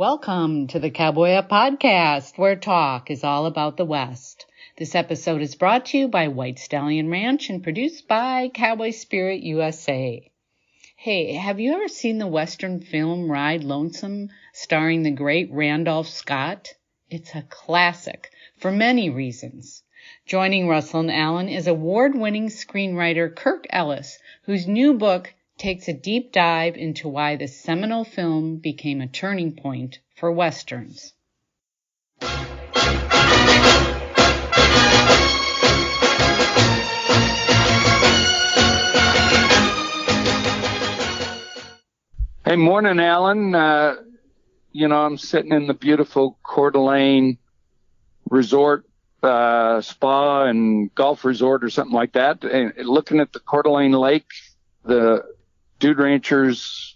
Welcome to the Cowboy podcast, where talk is all about the West. This episode is brought to you by White Stallion Ranch and produced by Cowboy Spirit USA. Hey, have you ever seen the Western film Ride Lonesome, starring the great Randolph Scott? It's a classic for many reasons. Joining Russell and Alan is award-winning screenwriter Kirk Ellis, whose new book takes a deep dive into why the seminal film became a turning point for Westerns. Hey, morning, Alan. I'm sitting in the beautiful Coeur d'Alene resort, spa and golf resort or something like that, and looking at the Coeur d'Alene Lake, the Dude Ranchers,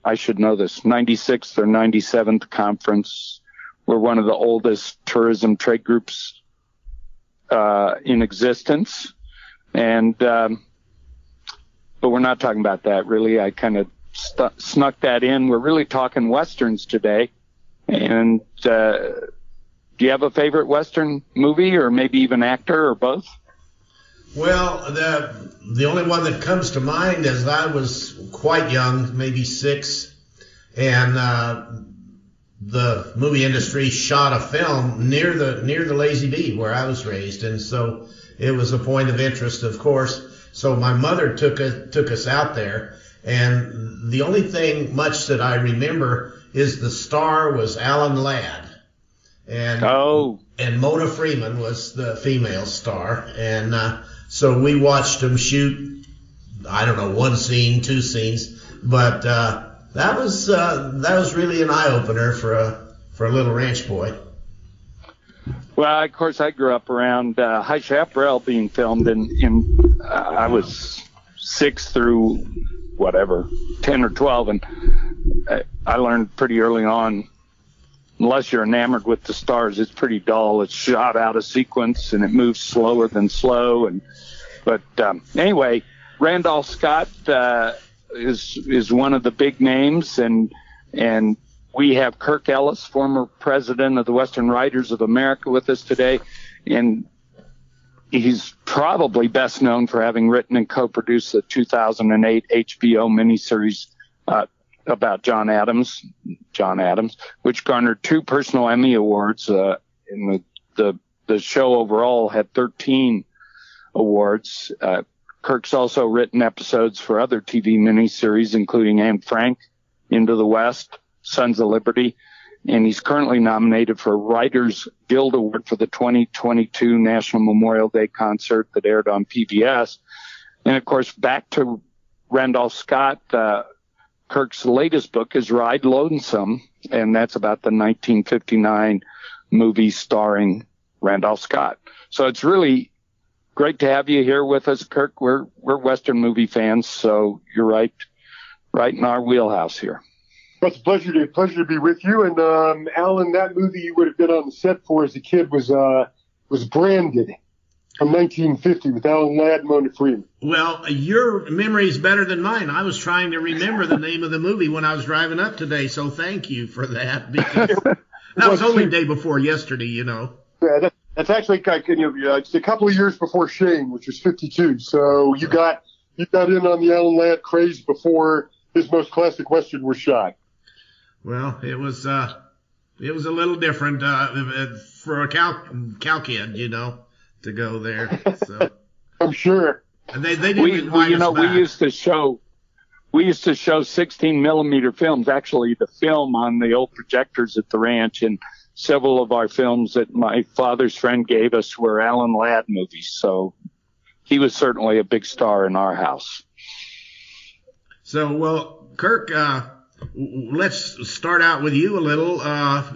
I should know this, 96th or 97th conference. We're one of the oldest tourism trade groups in existence. And but we're not talking about that, really. I kind of snuck that in. We're really talking Westerns today. And do you have a favorite Western movie or maybe even actor or both? Well, the only one that comes to mind is I was quite young, maybe 6, and the movie industry shot a film near the Lazy Bee where I was raised, and so it was a point of interest, of course. So my mother took us out there, and the only thing much that I remember is the star was Alan Ladd, and Mona Freeman was the female star, and so we watched them shoot, I don't know, 1 scene, 2 scenes, but that was really an eye-opener for a little ranch boy. Well, of course, I grew up around High Chaparral being filmed, and I was 6 through, whatever, 10 or 12, and I learned pretty early on, unless you're enamored with the stars, it's pretty dull. It's shot out of sequence, and it moves slower than slow. But anyway, Randolph Scott is one of the big names, and we have Kirk Ellis, former president of the Western Writers of America, with us today, and he's probably best known for having written and co-produced the 2008 HBO miniseries about John Adams, which garnered 2 personal Emmy Awards. In the show overall had 13 awards. Kirk's also written episodes for other TV miniseries, including Anne Frank, Into the West, Sons of Liberty, and he's currently nominated for a Writers Guild Award for the 2022 National Memorial Day concert that aired on PBS. And of course, back to Randolph Scott, Kirk's latest book is Ride Lonesome, and that's about the 1959 movie starring Randolph Scott. So it's really great to have you here with us, Kirk. We're Western movie fans, so you're right in our wheelhouse here. Well, it's a pleasure to be with you. And Alan, that movie you would have been on the set for as a kid was Branded from 1950 with Alan Ladd and Mona Freeman. Well, your memory is better than mine. I was trying to remember the name of the movie when I was driving up today, so thank you for that. Because that was only the day before yesterday, Yeah, that's actually it's a couple of years before Shane, which was 52. So you got in on the Alan Ladd craze before his most classic Western was shot. Well, it was a little different for a cow kid, to go there. So I'm sure. And they didn't invite us back. We used to show 16 millimeter films, actually the film on the old projectors at the ranch, and several of our films that my father's friend gave us were Alan Ladd movies. So he was certainly a big star in our house. So, well, Kirk, let's start out with you a little.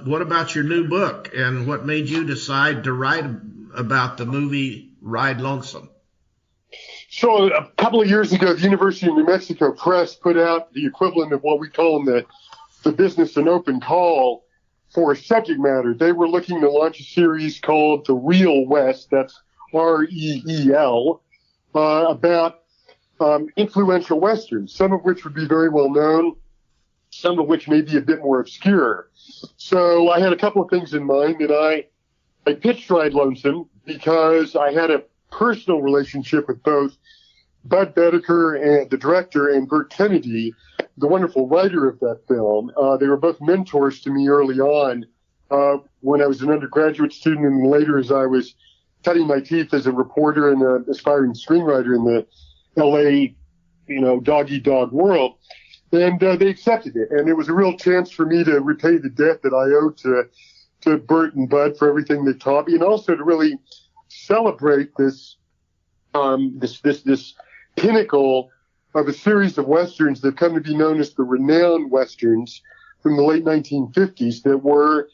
What about your new book, and what made you decide to write about the movie Ride Lonesome? So a couple of years ago, the University of New Mexico Press put out the equivalent of what we call in the business an open call for a subject matter. They were looking to launch a series called The Real West, that's REEL, about influential Westerns, some of which would be very well known, some of which may be a bit more obscure. So I had a couple of things in mind, and I pitched Ride Lonesome because I had a personal relationship with both Bud Bedecker, and the director, and Burt Kennedy, the wonderful writer of that film. They were both mentors to me early on when I was an undergraduate student, and later as I was cutting my teeth as a reporter and an aspiring screenwriter in the L.A., dog-eat-dog world. And they accepted it. And it was a real chance for me to repay the debt that I owed to Burt and Bud for everything they taught me, and also to really celebrate this pinnacle of a series of Westerns that come to be known as the renowned Westerns from the late 1950s that were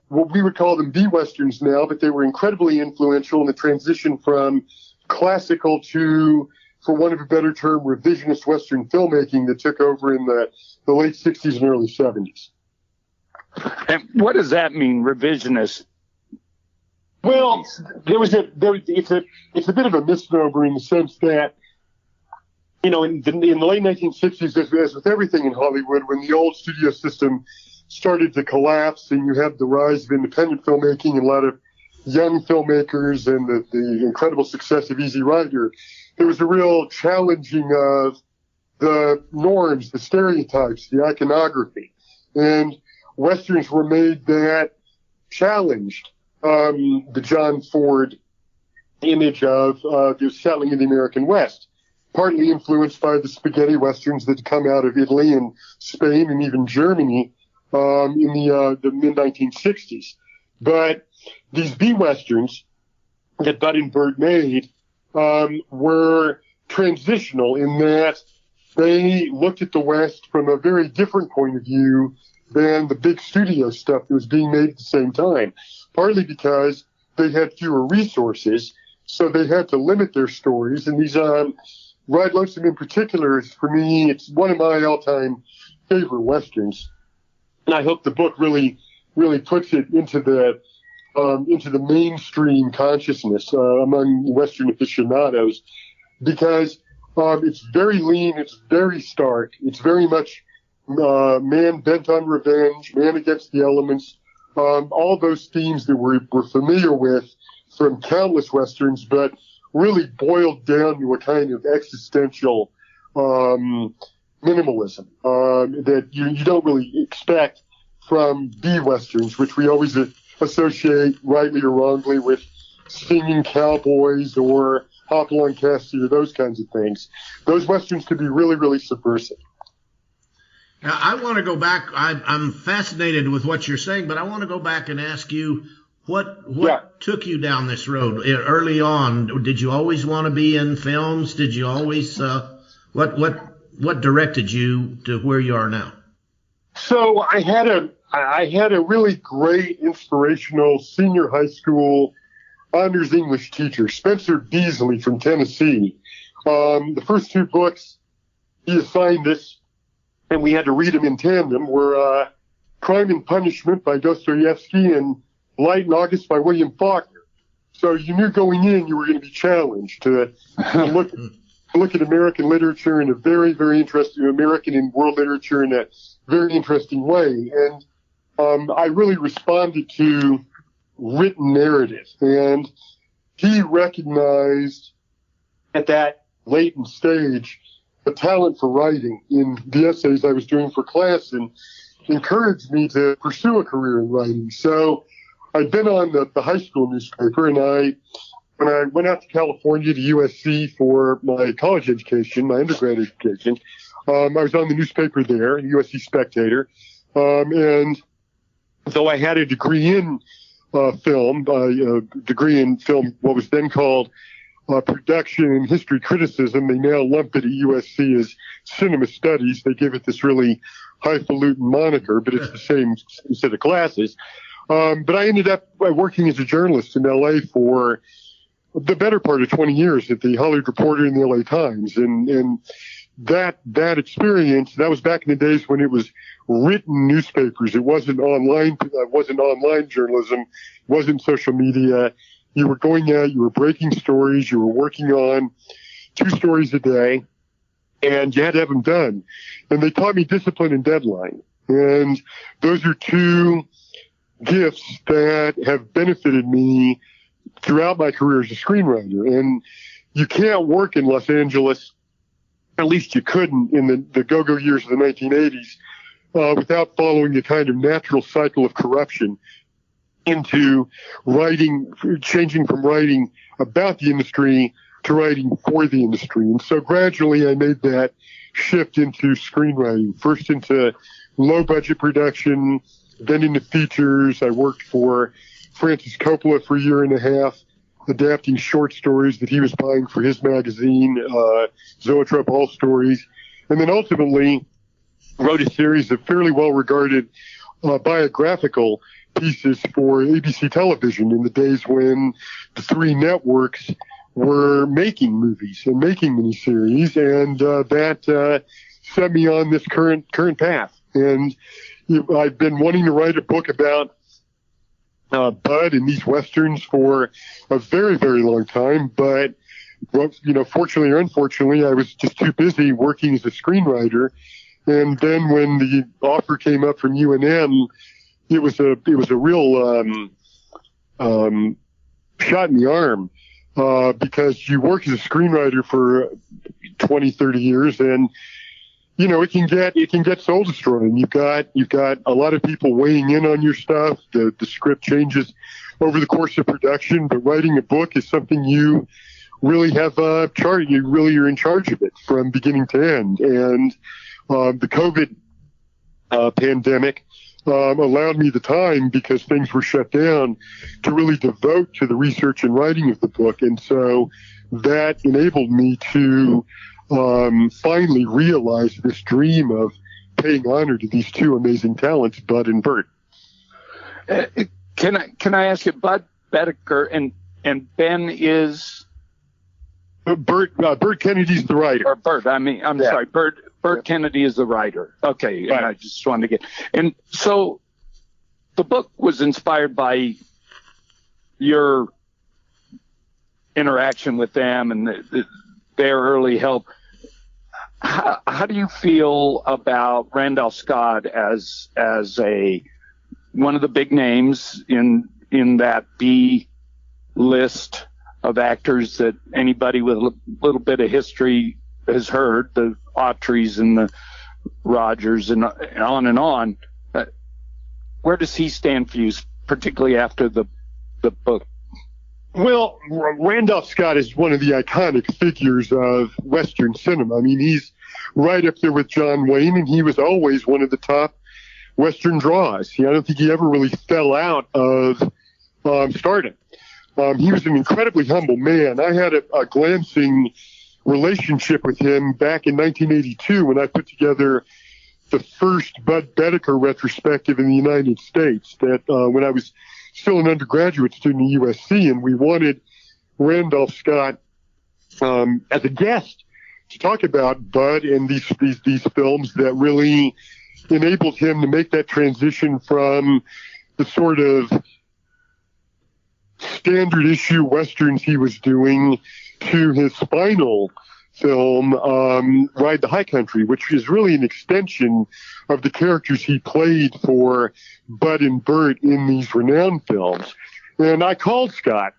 what we would call them B-Westerns now, but they were incredibly influential in the transition from classical to, for want of a better term, revisionist Western filmmaking that took over in the late 60s and early 70s. And what does that mean, revisionist? Well, it's a bit of a misnomer in the sense that, in the late 1960s, as with everything in Hollywood, when the old studio system started to collapse and you had the rise of independent filmmaking and a lot of young filmmakers and the incredible success of Easy Rider, there was a real challenging of the norms, the stereotypes, the iconography. And Westerns were made that challenged the John Ford image of the settling in the American West, partly influenced by the spaghetti Westerns that come out of Italy and Spain and even Germany in the mid-1960s. But these B-Westerns that Bud and Burt made were transitional in that they looked at the West from a very different point of view than the big studio stuff that was being made at the same time, partly because they had fewer resources, so they had to limit their stories. And these Ride Lonesome in particular is, for me, it's one of my all-time favorite Westerns. And I hope the book really puts it into the mainstream consciousness among Western aficionados, because it's very lean, it's very stark, it's very much man bent on revenge, man against the elements, all those themes that we're familiar with from countless Westerns, but really boiled down to a kind of existential minimalism that you don't really expect from B-Westerns, which we always associate, rightly or wrongly, with singing cowboys or Hopalong Cassidy or those kinds of things. Those Westerns could be really, really subversive. Now, I want to go back. I'm fascinated with what you're saying, but I want to go back and ask you what took you down this road early on. Did you always want to be in films? Did you always what directed you to where you are now? So I had a really great inspirational senior high school honors English teacher, Spencer Beasley from Tennessee. The first two books he assigned us, and we had to read them in tandem, were Crime and Punishment by Dostoevsky and Light and August by William Faulkner. So you knew going in you were going to be challenged to look at American literature in a very, very interesting, American and world literature in a very interesting way. And I really responded to written narrative. And he recognized at that latent stage the talent for writing in the essays I was doing for class and encouraged me to pursue a career in writing. So I'd been on the high school newspaper, and when I went out to California to USC for my college education, my undergrad education, I was on the newspaper there, USC Spectator. And though I had a degree in film, what was then called production and history criticism, they now lump it at USC as cinema studies. They give it this really highfalutin moniker, but it's the same set of classes. But I ended up working as a journalist in LA for the better part of 20 years at the Hollywood Reporter and the LA Times. And that experience, that was back in the days when it was written newspapers. It wasn't online journalism. It wasn't social media. You were going out, you were breaking stories, you were working on 2 stories a day. and you had to have them done. And they taught me discipline and deadline. And those are two gifts that have benefited me throughout my career as a screenwriter. And you can't work in Los Angeles, at least you couldn't in the go-go years of the 1980s, without following a kind of natural cycle of corruption into writing, changing from writing about the industry to writing for the industry. And so gradually I made that shift into screenwriting, first into low-budget production, then into features. I worked for Francis Coppola for a year and a half, adapting short stories that he was buying for his magazine, Zoetrope All Stories, and then ultimately wrote a series of fairly well-regarded biographical pieces for ABC television in the days when the three networks were making movies and making miniseries, and that set me on this current path. And I've been wanting to write a book about Bud and these Westerns for a very, very long time, but fortunately or unfortunately, I was just too busy working as a screenwriter. And then when the offer came up from UNM, it was a real shot in the arm, because you work as a screenwriter for 20, 30 years, and it can get soul destroying. You've got a lot of people weighing in on your stuff. The script changes over the course of production, but writing a book is something you really have charge. You really are in charge of it from beginning to end. And the COVID pandemic allowed me the time, because things were shut down, to really devote to the research and writing of the book. And so that enabled me to finally realize this dream of paying honor to these two amazing talents, Bud and Bert. Can I ask you, Bud Bedecker and Ben is Bert Kennedy's the writer. Or Bert, sorry, Bert Kennedy is the writer. Okay, right. And I just wanted to get. And so the book was inspired by your interaction with them and their early help. How do you feel about Randolph Scott as one of the big names in that B list of actors that anybody with a little bit of history has heard, the Autreys and the Rogers and on and on? Where does he stand for you, particularly after the book? Well, Randolph Scott is one of the iconic figures of Western cinema. I mean, he's right up there with John Wayne, and he was always one of the top Western draws. I don't think he ever really fell out of stardom. He was an incredibly humble man. I had a glancing relationship with him back in 1982 when I put together the first Bud Bedecker retrospective in the United States, that when I was still an undergraduate student at USC, and we wanted Randolph Scott as a guest to talk about Bud and these films that really enabled him to make that transition from the sort of standard issue Westerns he was doing to his final film, Ride the High Country, which is really an extension of the characters he played for Bud and Bert in these renowned films. And I called Scott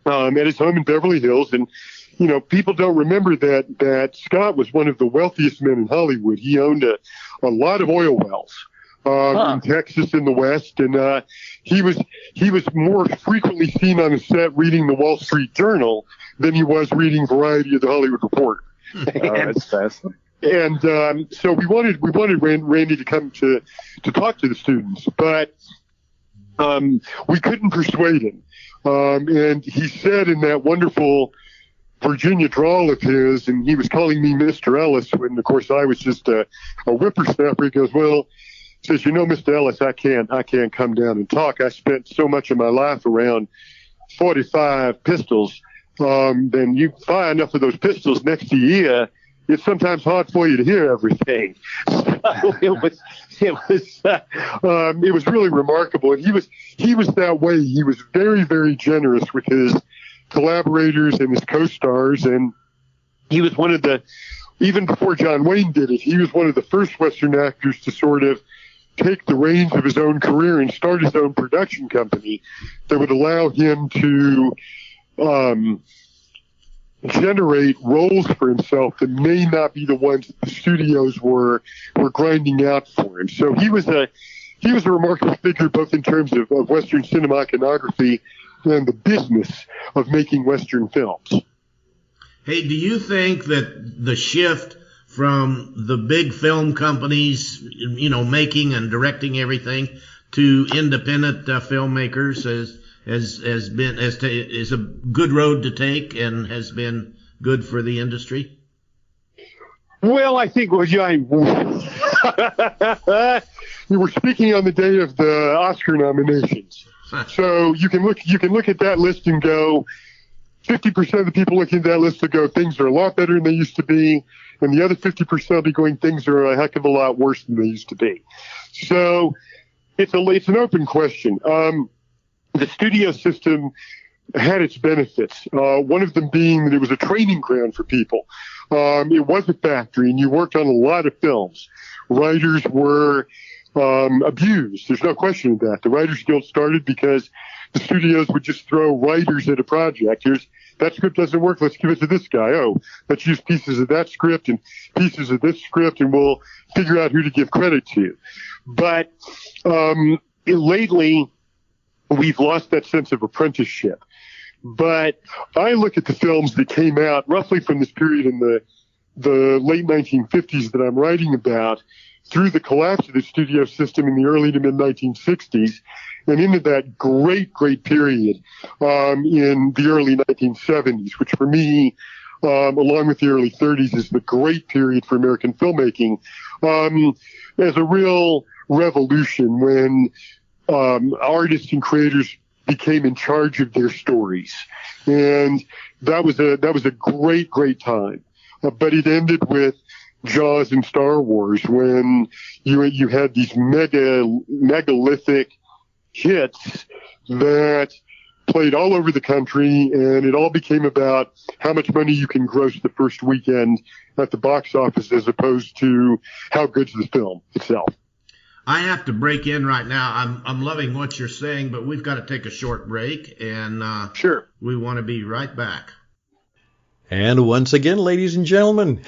at his home in Beverly Hills, and people don't remember that Scott was one of the wealthiest men in Hollywood. He owned a lot of oil wells in Texas in the West, and he was more frequently seen on a set reading the Wall Street Journal than he was reading Variety or the Hollywood Reporter. That's fascinating. And so we wanted Randy to come to talk to the students, but we couldn't persuade him. And he said in that wonderful Virginia drawl of his, and he was calling me Mr. Ellis, when of course I was just a whippersnapper. He goes, well, he says, Mr. Ellis, I can't come down and talk. I spent so much of my life around 45 pistols. Then you fire enough of those pistols next to your ear, it's sometimes hard for you to hear everything. So it was really remarkable. And he was that way. He was very, very generous with his collaborators and his co-stars, and he was one of the even before John Wayne did it, he was one of the first Western actors to sort of take the reins of his own career and start his own production company that would allow him to generate roles for himself that may not be the ones that the studios were grinding out for him. So he was a remarkable figure, both in terms of Western cinema iconography and the business of making Western films. Hey, do you think that the shift from the big film companies, making and directing everything, to independent filmmakers is a good road to take and has been good for the industry? Well, I think you were speaking on the day of the Oscar nominations, so you can look at that list and go, 50% of the people looking at that list will go, things are a lot better than they used to be, and the other 50% will be going, things are a heck of a lot worse than they used to be. So it's an open question. The studio system had its benefits. One of them being that it was a training ground for people. It was a factory, and you worked on a lot of films. Writers were abused. There's no question of that. The Writers Guild started because the studios would just throw writers at a project. That script doesn't work. Let's give it to this guy. Oh, let's use pieces of that script and pieces of this script, and we'll figure out who to give credit to. But lately, we've lost that sense of apprenticeship. But I look at the films that came out roughly from this period in the late 1950s that I'm writing about, through the collapse of the studio system in the early to mid 1960s, and into that great period in the early 1970s, which for me, along with the early 30s, is the great period for American filmmaking, as a real revolution when artists and creators became in charge of their stories. And that was a great time. But it ended with Jaws and Star Wars, when you had these megalithic hits that played all over the country, and it all became about how much money you can gross the first weekend at the box office as opposed to how good's the film itself. I have to break in right now. I'm loving what you're saying, but we've got to take a short break, and sure, we want to be right back. And once again, ladies and gentlemen,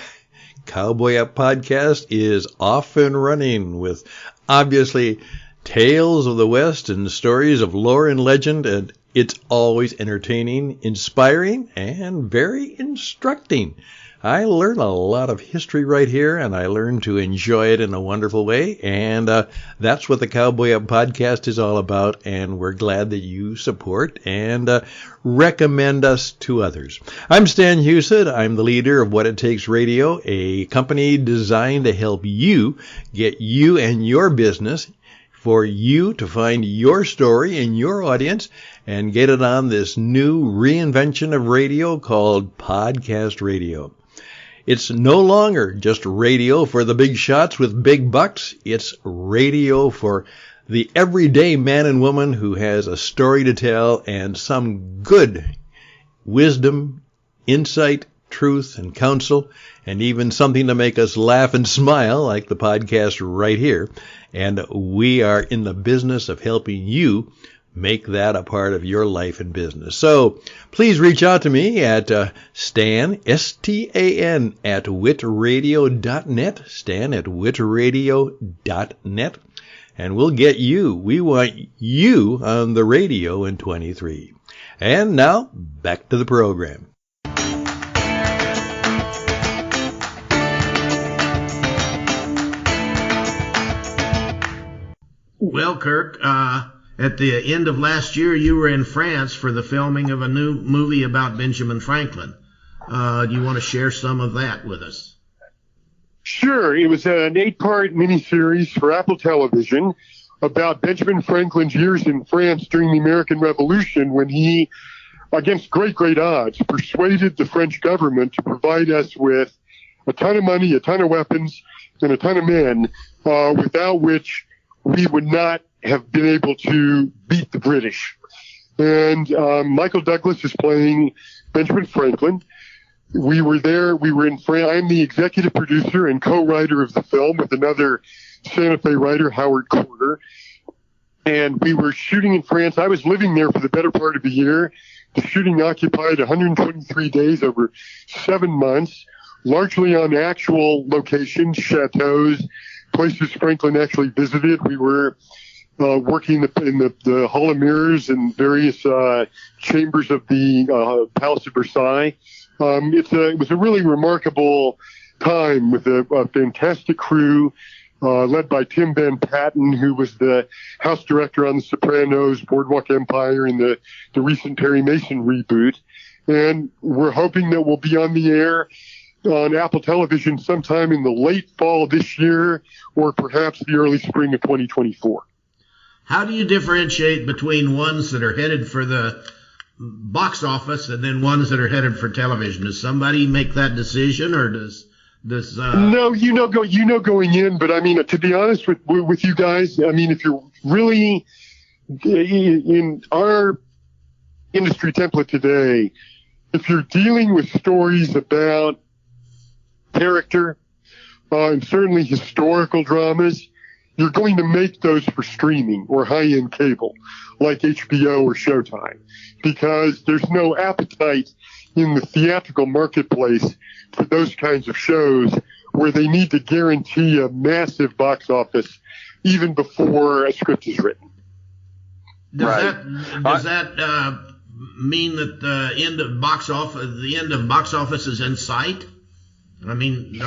Cowboy Up Podcast is off and running with, obviously, tales of the West and stories of lore and legend, and it's always entertaining, inspiring, and very instructing. I learn a lot of history right here, and I learn to enjoy it in a wonderful way, and that's what the Cowboy Up Podcast is all about, and we're glad that you support and recommend us to others. I'm Stan Husett. I'm the leader of What It Takes Radio, a company designed to help you get you and your business, for you to find your story and your audience and get it on this new reinvention of radio called podcast radio. It's no longer just radio for the big shots with big bucks. It's radio for the everyday man and woman who has a story to tell and some good wisdom, insight, truth, and counsel, and even something to make us laugh and smile like the podcast right here. And we are in the business of helping you make that a part of your life and business. So please reach out to me at Stan, S-T-A-N, at witradio.net, Stan at witradio.net, and we'll get you. We want you on the radio in 23. And now, back to the program. Well, Kirk, at the end of last year, you were in France for the filming of a new movie about Benjamin Franklin. Do you want to share some of that with us? Sure. It was an 8-part miniseries for Apple Television about Benjamin Franklin's years in France during the American Revolution, when he, against great odds, persuaded the French government to provide us with a ton of money, a ton of weapons, and a ton of men, without which we would not have been able to beat the British. And Michael Douglas is playing Benjamin Franklin. We were there. We were in France. I'm the executive producer and co-writer of the film with another Santa Fe writer, Howard Corder. And we were shooting in France. I was living there for the better part of a year. The shooting occupied 123 days over 7 months, largely on actual locations, chateaus, places Franklin actually visited. We were working in the Hall of Mirrors and various chambers of the Palace of Versailles. It was a really remarkable time with a fantastic crew led by Tim Van Patten, who was the house director on The Sopranos, Boardwalk Empire, and the recent Perry Mason reboot. And we're hoping that we'll be on the air on Apple Television sometime in the late fall of this year or perhaps the early spring of 2024. How do you differentiate between ones that are headed for the box office and then ones that are headed for television? Does somebody make that decision, or does No, going in, but I mean, to be honest with you guys, I mean, if you're really in our industry template today, if you're dealing with stories about character and certainly historical dramas, you're going to make those for streaming or high-end cable like HBO or Showtime, because there's no appetite in the theatrical marketplace for those kinds of shows where they need to guarantee a massive box office even before a script is written. Does that mean that the end of box office is in sight? I mean,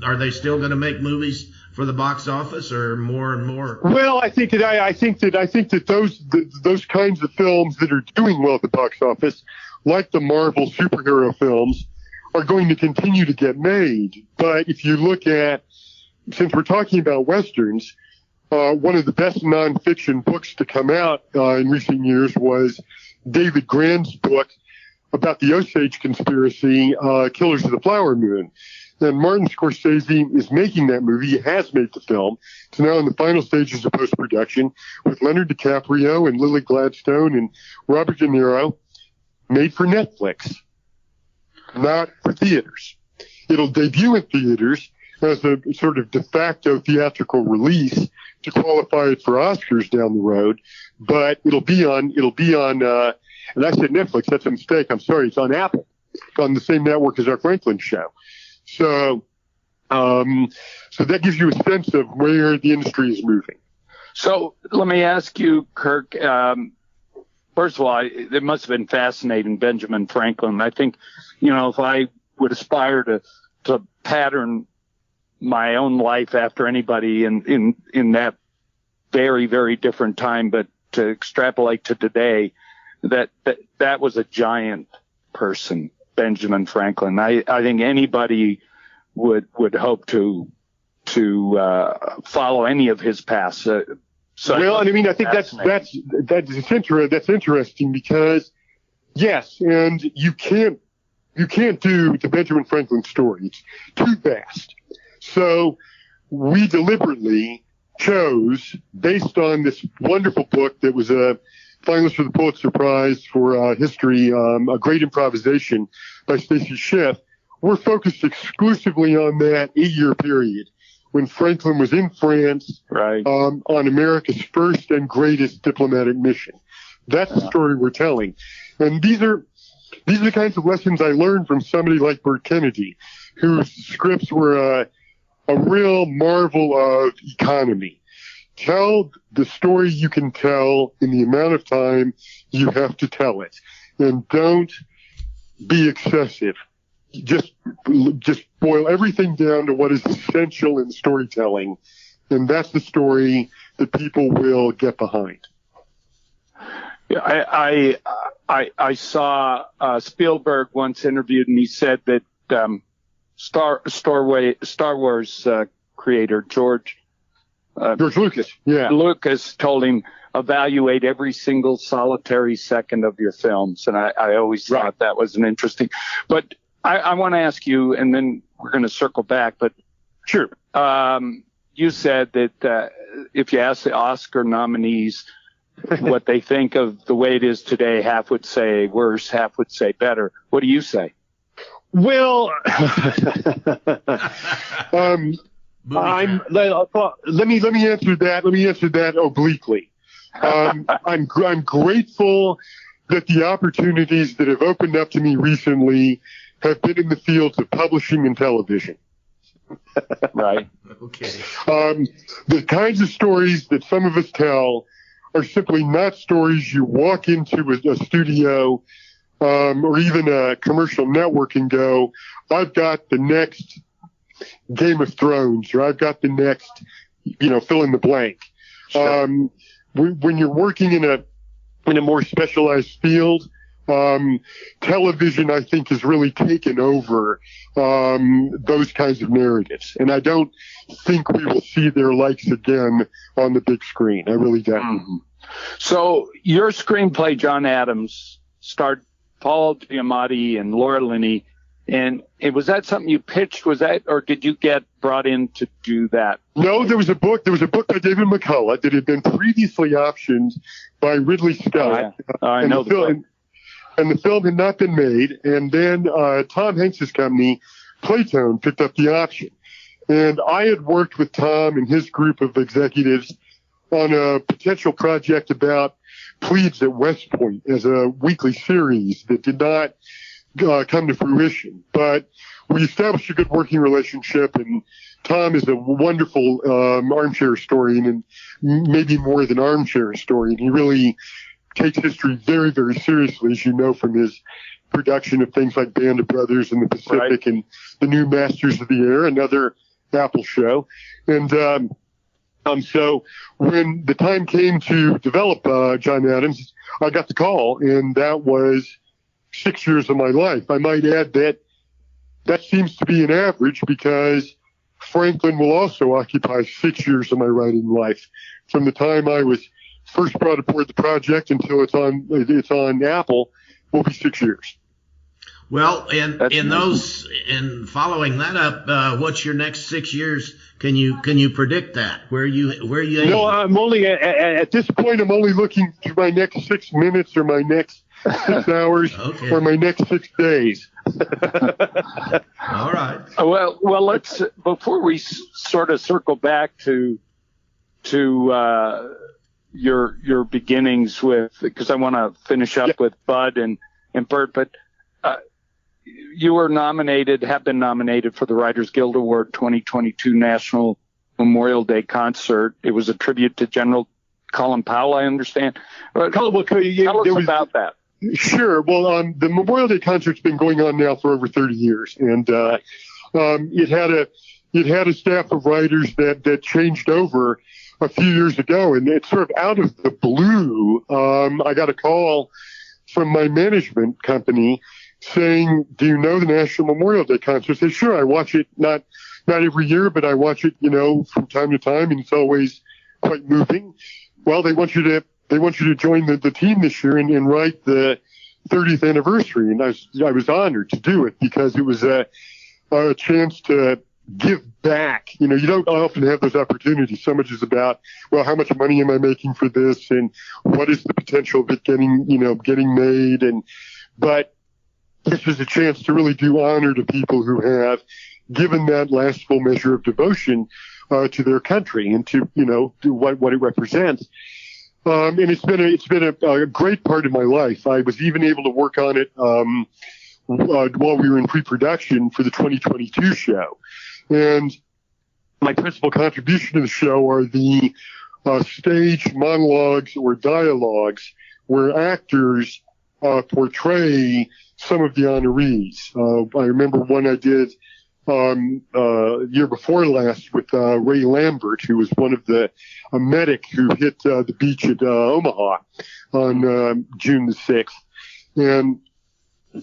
are they still going to make movies for the box office, or more and more? Well, I think that those kinds of films that are doing well at the box office, like the Marvel superhero films, are going to continue to get made. But if you look at, since we're talking about Westerns, one of the best nonfiction books to come out in recent years was David Grand's book about the Osage conspiracy, Killers of the Flower Moon. And Martin Scorsese is making that movie. He has made the film. It's now in the final stages of post-production with Leonard DiCaprio and Lily Gladstone and Robert De Niro, made for Netflix, not for theaters. It'll debut in theaters as a sort of de facto theatrical release to qualify it for Oscars down the road, but it'll be on, and I said Netflix, that's a mistake. I'm sorry. It's on Apple. It's on the same network as our Franklin show. So that gives you a sense of where the industry is moving. So let me ask you, Kirk, first of all, it must have been fascinating, Benjamin Franklin. I think, if I would aspire to pattern my own life after anybody in that very, very different time, but to extrapolate to today, that was a giant person, Benjamin Franklin. I think anybody would hope to follow any of his paths. Well, and I mean, I think that's interesting because, yes, and you can't do the Benjamin Franklin story. It's too vast. So we deliberately chose, based on this wonderful book that was a finalist for the Pulitzer Prize for history, A Great Improvisation by Stacy Schiff, we're focused exclusively on that 8-year period when Franklin was in France, right, on America's first and greatest diplomatic mission. That's the story we're telling. And these are the kinds of lessons I learned from somebody like Burt Kennedy, whose scripts were a real marvel of economy. Tell the story you can tell in the amount of time you have to tell it, and don't be excessive. Just boil everything down to what is essential in storytelling, and that's the story that people will get behind. Yeah, I saw Spielberg once interviewed, and he said that Star Wars creator George Lucas, Lucas told him, evaluate every single solitary second of your films, and I always thought that was an interesting. But I want to ask you, and then we're going to circle back. But sure, you said that if you ask the Oscar nominees what they think of the way it is today, half would say worse, half would say better. What do you say? Well, let me answer that. Let me answer that obliquely. I'm grateful that the opportunities that have opened up to me recently have been in the fields of publishing and television. Right. Okay. The kinds of stories that some of us tell are simply not stories you walk into a studio or even a commercial network and go, I've got the next Game of Thrones, or I've got the next, fill in the blank. Sure. When you're working in a more specialized field, television, I think, has really taken over those kinds of narratives. And I don't think we will see their likes again on the big screen. I really don't. Mm-hmm. So your screenplay, John Adams, starred Paul Giamatti and Laura Linney. And was that something you pitched? Or did you get brought in to do that? No, there was a book by David McCullough that had been previously optioned by Ridley Scott. I know the book. And the film had not been made. And then Tom Hanks's company, Playtone, picked up the option. And I had worked with Tom and his group of executives on a potential project about Pleads at West Point as a weekly series that did not come to fruition. But we established a good working relationship, and Tom is a wonderful armchair historian, and maybe more than armchair historian. He really takes history very, very seriously, as you know from his production of things like Band of Brothers in the Pacific, right, and The New Masters of the Air, another Apple show. And so when the time came to develop John Adams, I got the call, and that was 6 years of my life. I might add that seems to be an average, because Franklin will also occupy 6 years of my writing life. From the time I was first brought aboard the project until it's on Apple will be 6 years. Well, in following that up, what's your next 6 years? Can you predict that? Where are you aiming? No, I'm only at this point. I'm only looking for my next 6 minutes, or my next 6 hours, okay, or my next 6 days. All right. Well, let's, before we sort of circle back to your beginnings because I want to finish up with Bud and Bert, but you have been nominated for the Writers Guild Award 2022 National Memorial Day Concert. It was a tribute to General Colin Powell, I understand. Tell us about that. Sure. Well, the Memorial Day Concert's been going on now for over 30 years, and it had a staff of writers that changed over a few years ago, and it's sort of out of the blue. I got a call from my management company saying, "Do you know the National Memorial Day Concert?" I said, "Sure, I watch it not every year, but I watch it, from time to time, and it's always quite moving." Well, they want you to join the team this year and write the 30th anniversary, and I was honored to do it, because it was a chance to give back. You don't often have those opportunities. So much is about, well, how much money am I making for this, and what is the potential of it getting made, but this was a chance to really do honor to people who have given that last full measure of devotion to their country and to what it represents. And it's been a great part of my life. I was even able to work on it while we were in pre-production for the 2022 show. And my principal contribution to the show are the stage monologues or dialogues where actors portray some of the honorees. I remember one I did year before last with Ray Lambert, who was a medic who hit the beach at Omaha on June the 6th. And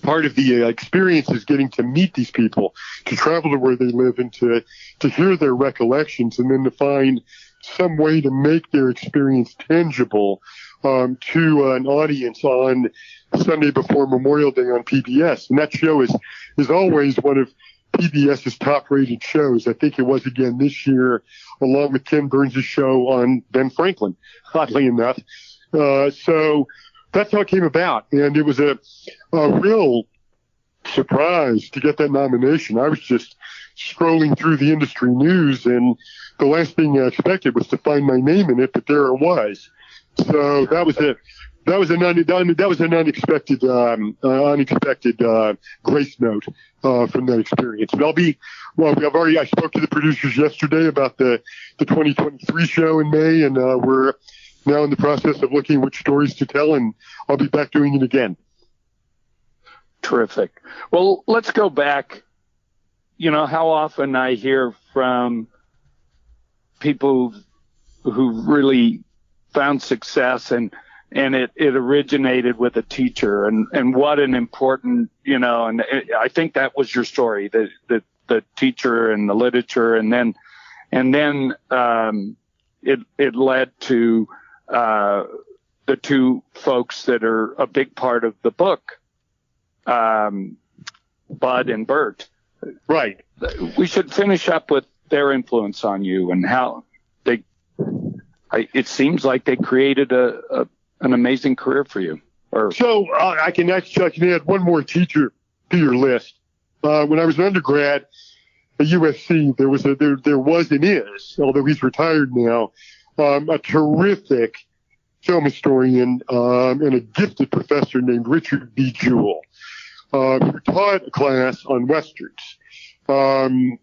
part of the experience is getting to meet these people, to travel to where they live, and to hear their recollections, and then to find some way to make their experience tangible to an audience on Sunday before Memorial Day on PBS. And that show is always one of PBS's top-rated shows. I think it was again this year, along with Ken Burns' show on Ben Franklin, oddly enough. So that's how it came about. And it was a real surprised to get that nomination. I was just scrolling through the industry news, and the last thing I expected was to find my name in it, but there it was. So that was it. That was an unexpected grace note from that experience. But I spoke to the producers yesterday about the 2023 show in May, and we're now in the process of looking which stories to tell, and I'll be back doing it again. Terrific. Well, let's go back. How often I hear from people who really found success and it originated with a teacher, and what an important, I think that was your story, the teacher and the literature, and then it led to the two folks that are a big part of the book, Bud and Bert. Right. We should finish up with their influence on you and how it seems like they created an amazing career for you. So I can add one more teacher to your list. When I was an undergrad at USC, there was and is, although he's retired now, a terrific film historian and a gifted professor named Richard B. Jewell, who taught a class on Westerns. And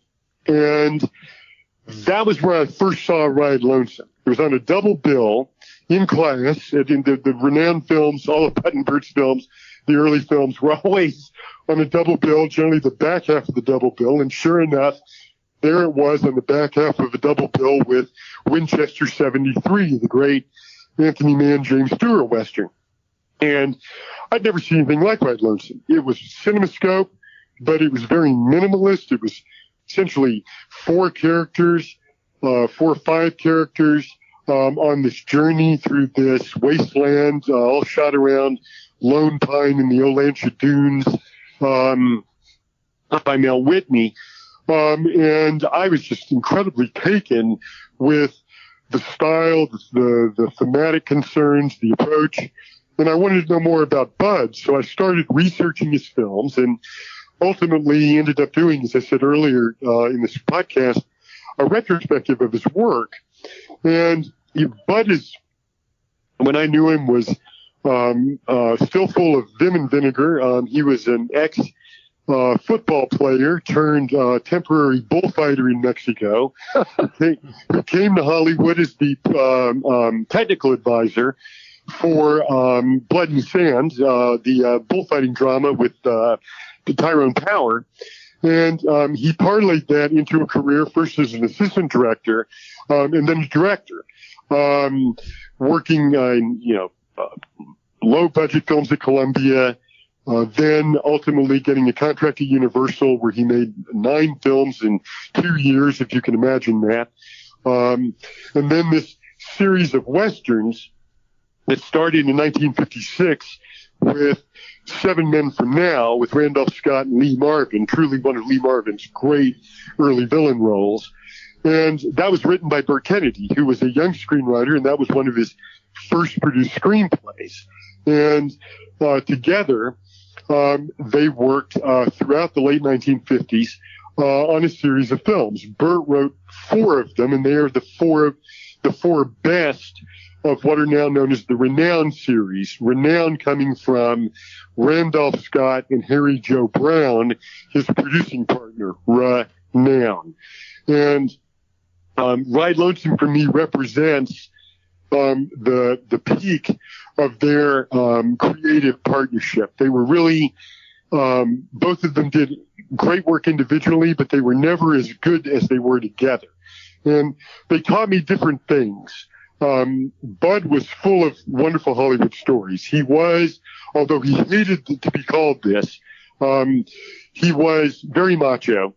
that was where I first saw Ride Lonesome. It was on a double bill in class. In the renowned films, all of Puttenberg's films, the early films were always on a double bill, generally the back half of the double bill. And sure enough, there it was on the back half of a double bill with Winchester 73, the great Anthony Mann, James Stewart Western. And I'd never seen anything like Ride Lonesome. It was CinemaScope, but it was very minimalist. It was essentially 4 or 5 characters on this journey through this wasteland, all shot around Lone Pine in the Olancha Dunes up by Mount Whitney. And I was just incredibly taken with the style, the thematic concerns, the approach. And I wanted to know more about Bud, so I started researching his films and ultimately ended up doing, as I said earlier in this podcast, a retrospective of his work. And Bud when I knew him, was still full of vim and vinegar. He was an ex-football player turned temporary bullfighter in Mexico, who came to Hollywood as the technical advisor for Blood and Sand, the bullfighting drama with Tyrone Power. And he parlayed that into a career first as an assistant director and then a director, working in low budget films at Columbia, then ultimately getting a contract at Universal where he made 9 films in 2 years, if you can imagine that. And then this series of Westerns that started in 1956 with 7 Men from Now, with Randolph Scott and Lee Marvin, truly one of Lee Marvin's great early villain roles. And that was written by Burt Kennedy, who was a young screenwriter, and that was one of his first produced screenplays. And together, they worked throughout the late 1950s on a series of films. Burt wrote 4 of them, and they are the four best of what are now known as the Renown series. Renown coming from Randolph Scott and Harry Joe Brown, his producing partner, Renown. And Ride Lonesome for me represents the peak of their creative partnership. They were really, both of them did great work individually, but they were never as good as they were together. And they taught me different things. Bud was full of wonderful Hollywood stories. He was, although he hated to be called this, he was very macho.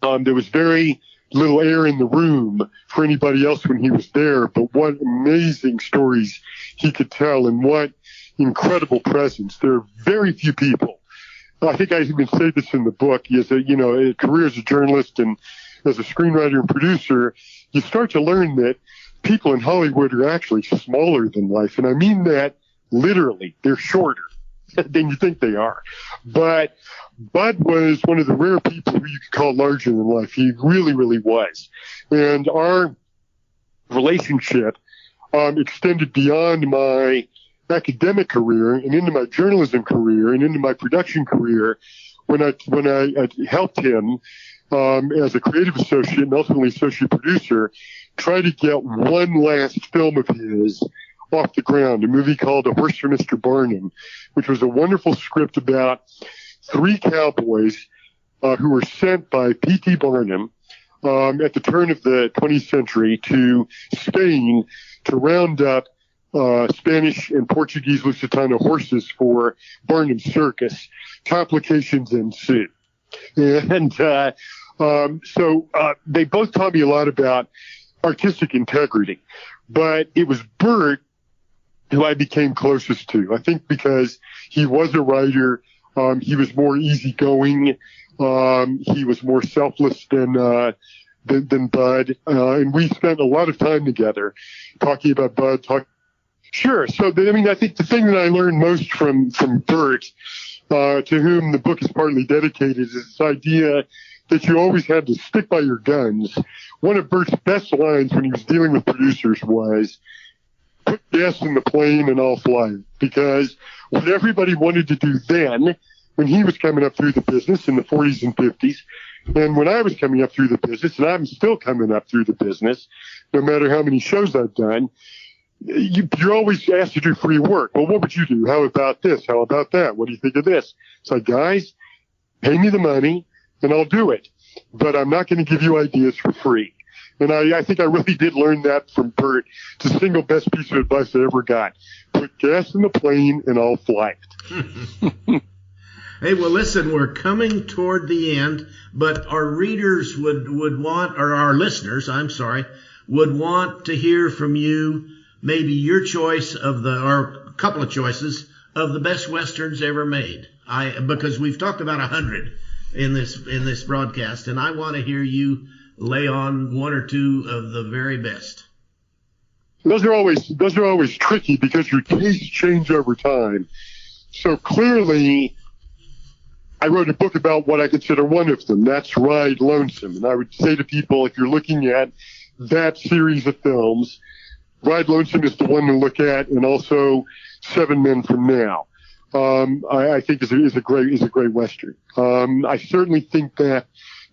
There was very little air in the room for anybody else when he was there, but what amazing stories he could tell and what incredible presence. There are very few people. I think I even say this in the book. He has a career as a journalist and as a screenwriter and producer. You start to learn that people in Hollywood are actually smaller than life. And I mean that literally. They're shorter. than you think they are. But Bud was one of the rare people who you could call larger than life. He really, really was. And our relationship extended beyond my academic career and into my journalism career and into my production career when I helped him as a creative associate and ultimately associate producer try to get one last film of his off the ground, a movie called A Horse for Mr. Barnum, which was a wonderful script about three cowboys who were sent by P.T. Barnum at the turn of the 20th century to Spain to round up Spanish and Portuguese Lusitano horses for Barnum's circus. Complications ensue. And so they both taught me a lot about artistic integrity. But it was Burt who I became closest to. I think because he was a writer, he was more easygoing, he was more selfless than Bud, and we spent a lot of time together talking about Bud. Sure. So, I think the thing that I learned most from Burt, to whom the book is partly dedicated, is this idea that you always had to stick by your guns. One of Burt's best lines when he was dealing with producers was, put gas in the plane and I'll fly it. Because what everybody wanted to do then, when he was coming up through the business in the 40s and 50s, and when I was coming up through the business, and I'm still coming up through the business, no matter how many shows I've done, you're always asked to do free work. Well, what would you do? How about this? How about that? What do you think of this? It's like, guys, pay me the money and I'll do it. But I'm not going to give you ideas for free. And I think I really did learn that from Burt. It's the single best piece of advice I ever got. Put gas in the plane and I'll fly it. Hey, well, listen, we're coming toward the end, but our readers would want, or our listeners, would want to hear from you maybe your choice of or a couple of choices of the best Westerns ever made. Because we've talked about 100 in this broadcast, and I want to hear you lay on one or two of the very best. Those are always tricky because your tastes change over time. So clearly, I wrote a book about what I consider one of them. That's Ride Lonesome. And I would say to people, if you're looking at that series of films, Ride Lonesome is the one to look at, and also 7 Men from Now. I think is a great Western. I certainly think that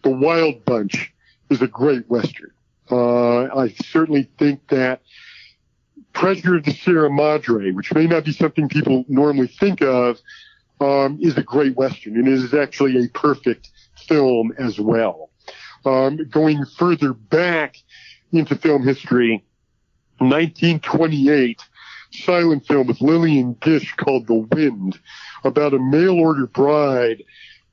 The Wild Bunch is a great Western. I certainly think that Treasure of the Sierra Madre, which may not be something people normally think of, is a great Western, and it is actually a perfect film as well. Going further back into film history, 1928, silent film with Lillian Gish called The Wind, about a mail-order bride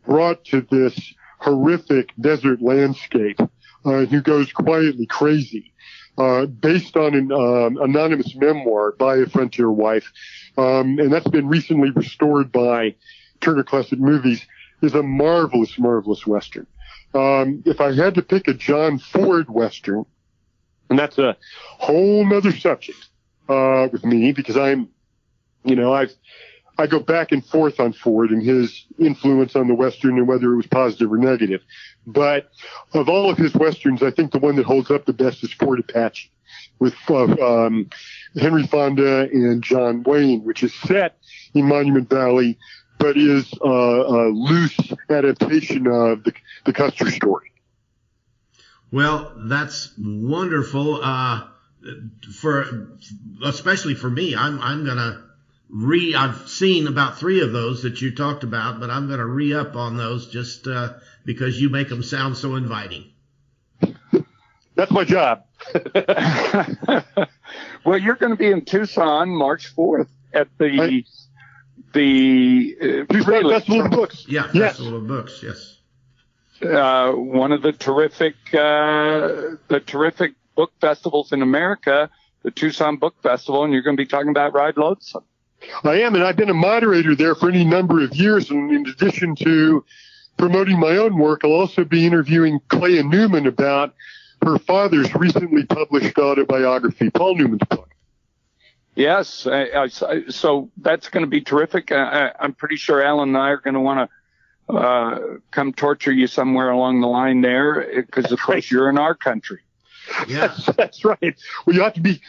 brought to this horrific desert landscape who goes quietly crazy, based on an anonymous memoir by a frontier wife. And that's been recently restored by Turner Classic Movies, is a marvelous, marvelous Western. If I had to pick a John Ford Western, and that's a whole nother subject with me, because I go back and forth on Ford and his influence on the Western and whether it was positive or negative. But of all of his Westerns, I think the one that holds up the best is Fort Apache, with Henry Fonda and John Wayne, which is set in Monument Valley, but is a loose adaptation of the Custer story. Well, that's wonderful. Especially for me, I'm gonna I've seen about 3 of those that you talked about, but I'm gonna re-up on those just because you make them sound so inviting. That's my job. Well, you're going to be in Tucson March 4th at the Festival of Books. Yeah, yes. Festival of Books. Yes. One of the terrific book festivals in America, the Tucson Book Festival, and you're going to be talking about Ride Lonesome. I am, and I've been a moderator there for any number of years. And in addition to promoting my own work, I'll also be interviewing Clea Newman about her father's recently published autobiography, Paul Newman's book. Yes. So that's going to be terrific. I'm pretty sure Alan and I are going to want to come torture you somewhere along the line there, because of course you're in our country. Yeah, That's right. Well, you have to be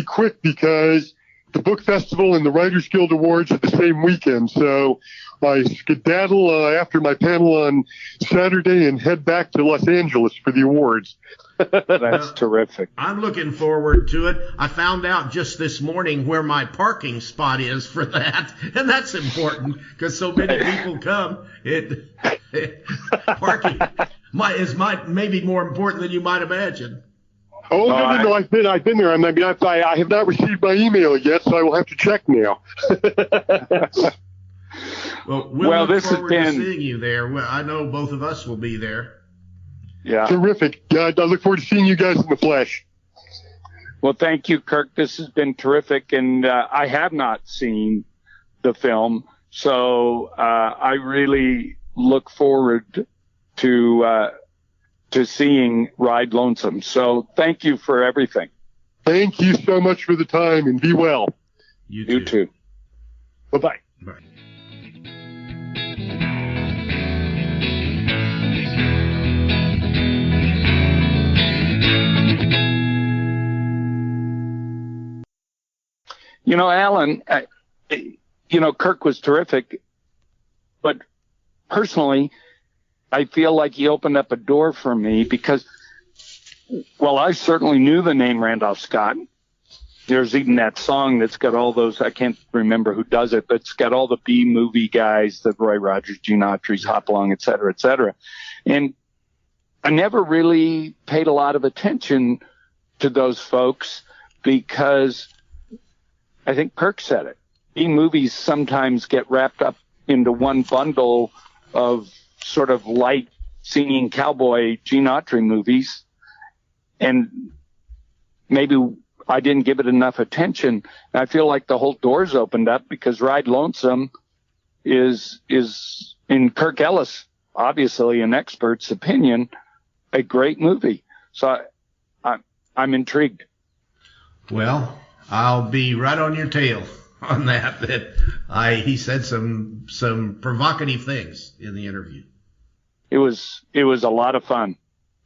quick, because the book festival and the Writers Guild Awards are the same weekend. So I skedaddle after my panel on Saturday and head back to Los Angeles for the awards. That's terrific. I'm looking forward to it. I found out just this morning where my parking spot is for that, and that's important because so many people come. Parking is maybe more important than you might imagine. Oh, no, I've been there. I have not received my email yet, so I will have to check now. Well, look forward to seeing you there. Well, I know both of us will be there. Yeah. Terrific. I look forward to seeing you guys in the flesh. Well, thank you, Kirk. This has been terrific, and I have not seen the film, so I really look forward to seeing Ride Lonesome. So thank you for everything. Thank you so much for the time, and be well. You too. Bye-bye. Bye. You know, Alan, Kirk was terrific, but personally, I feel like he opened up a door for me because, well, I certainly knew the name Randolph Scott. There's even that song that's got all those, I can't remember who does it, but it's got all the B-movie guys, the Roy Rogers, Gene Autry's, Hopalong, et cetera, et cetera. And I never really paid a lot of attention to those folks because I think Kirk said it. B-movies sometimes get wrapped up into one bundle of sort of light singing cowboy Gene Autry movies, and maybe I didn't give it enough attention. I feel like the whole door's opened up because Ride Lonesome is in Kirk Ellis, obviously an expert's opinion, a great movie. So I'm intrigued. Well, I'll be right on your tail on that. He said some provocative things in the interview. It was a lot of fun.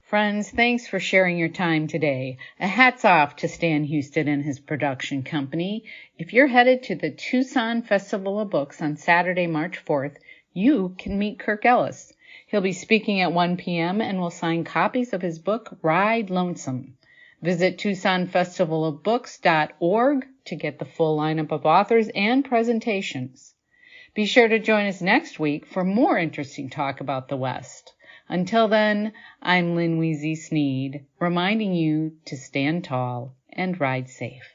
Friends, thanks for sharing your time today. A hats off to Stan Houston and his production company. If you're headed to the Tucson Festival of Books on Saturday, March 4th, you can meet Kirk Ellis. He'll be speaking at 1 p.m. and will sign copies of his book, Ride Lonesome. Visit TucsonFestivalofBooks.org to get the full lineup of authors and presentations. Be sure to join us next week for more interesting talk about the West. Until then, I'm Lynn Weezy Sneed, reminding you to stand tall and ride safe.